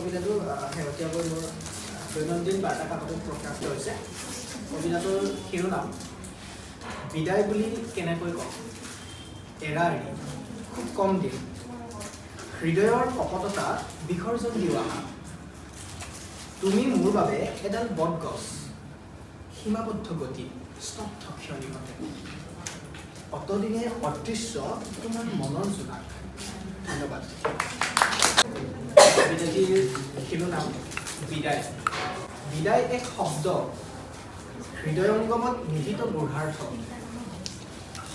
কবিতাটো শেহতীয়াকৈ মোৰ দৈনন্দিন বাৰ্তা কাকতত প্ৰকাশিত হৈছে। কবিতাটোৰ শিৰোনাম বিদায় বুলি কেনেকৈ কওঁ। এৰা এৰি খুব কম দিন হৃদয়ৰ কপটতা বিসৰ্জন দিওঁ আহা। তুমি মোৰ বাবে এডাল বটগছ সীমাবদ্ধ গতি স্তব্ধ ক্ষণিকতে অতদিনে অদৃশ্য তোমাৰ মনৰ জোনাক। ধন্যবাদ। কবিতাটিৰ শিৰোনাম বিদায়। বিদায় এক শব্দ হৃদয়ংগমত নিহিত গূঢ়াৰ্থ।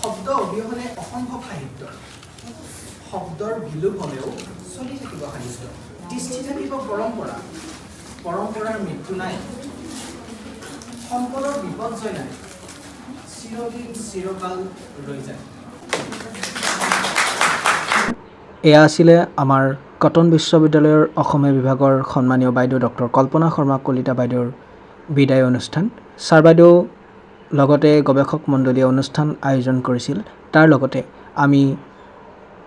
শব্দ অবিহনে অসম্ভৱ সাহিত্য। শব্দৰ বিলোপ হ'লেও চলি থাকিব সাহিত্য। তিষ্ঠি থাকিব পৰম্পৰা। পৰম্পৰাৰ মৃত্যু নাই। সম্পদৰ বিপৰ্যয় নাই। চিৰদিন চিৰকাল ৰৈ যায়। এয়া আছিলে আমাৰ কটন বিশ্ববিদ্যালয়ৰ অসমীয়া বিভাগৰ সন্মানীয় বাইদেউ ডক্টৰ কল্পনা শৰ্মা কলিতা বাইদেউৰ বিদায় অনুষ্ঠান। ছাৰ বাইদেউ লগতে গৱেষক মণ্ডলীয়ে অনুষ্ঠান আয়োজন কৰিছিল। তাৰ লগতে আমি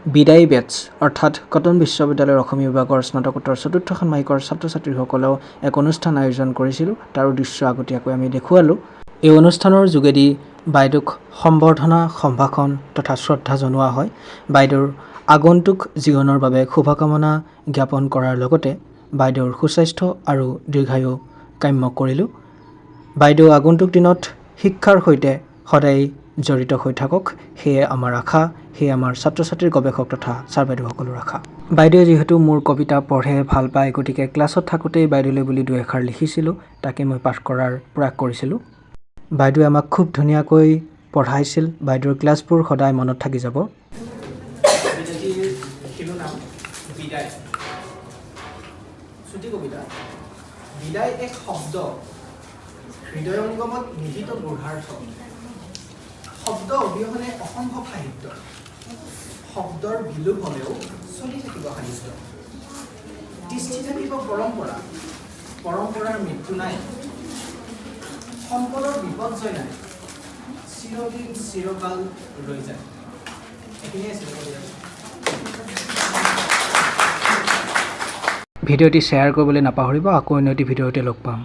বিদায়ী বেটছ অৰ্থাৎ কটন বিশ্ববিদ্যালয়ৰ অসমীয়া বিভাগৰ স্নাতকোত্তৰ চতুৰ্থ ষান্মাসিকৰ ছাত্ৰ ছাত্ৰীসকলেও এক অনুষ্ঠান আয়োজন কৰিছিলোঁ। তাৰ দৃশ্য আগতীয়াকৈ আমি দেখুৱালোঁ। এই অনুষ্ঠানৰ যোগেদি বাইদেউক সম্বৰ্ধনা সম্ভাষণ তথা শ্ৰদ্ধা জনোৱা হয়। বাইদেউৰ আগন্তুক জীৱনৰ বাবে শুভকামনা জ্ঞাপন কৰাৰ লগতে বাইদেউৰ সুস্বাস্থ্য আৰু দীৰ্ঘায়ু কাম্য কৰিলোঁ। বাইদেউ আগন্তুক দিনত শিক্ষাৰ সৈতে সদায় জড়িত হৈ থাকক, সেয়ে আমাৰ আশা, সেয়ে আমাৰ ছাত্ৰ ছাত্ৰীৰ গৱেষক তথা ছাৰ বাইদেউসকলৰ আশা। বাইদেৱে যিহেতু মোৰ কবিতা পঢ়ে ভাল পায়, গতিকে ক্লাছত থাকোঁতেই বাইদেউলৈ বুলি দুই এষাৰ লিখিছিলোঁ, তাকে মই পাঠ কৰাৰ প্ৰয়াস কৰিছিলোঁ। বাইদেৱে আমাক খুব ধুনীয়াকৈ পঢ়াইছিল। বাইদেউৰ ক্লাছবোৰ সদায় মনত থাকি যাব। কবিতাটিৰ শিৰোনাম বিদায়। চুটি কবিতা। বিদায় এক শব্দ হৃদয়ংগমত নিহিত গূঢ়াৰ্থ। শব্দ অবিহনে অসম্ভৱ সাহিত্য। শব্দৰ বিলোপ হ'লেও চলি থাকিব সাহিত্য। তিষ্ঠি থাকিব পৰম্পৰা। পৰম্পৰাৰ মৃত্যু নাই। সম্পদৰ বিপৰ্যয় নাই। চিৰদিন চিৰকাল ৰৈ যায়। এইখিনিয়ে আছিলে কবিতাটো। ভিডিঅ'টি শ্বেয়াৰ কৰিবলৈ নাপাহৰিব। আকৌ অন্য এটি ভিডিঅ'তে লগ পাম।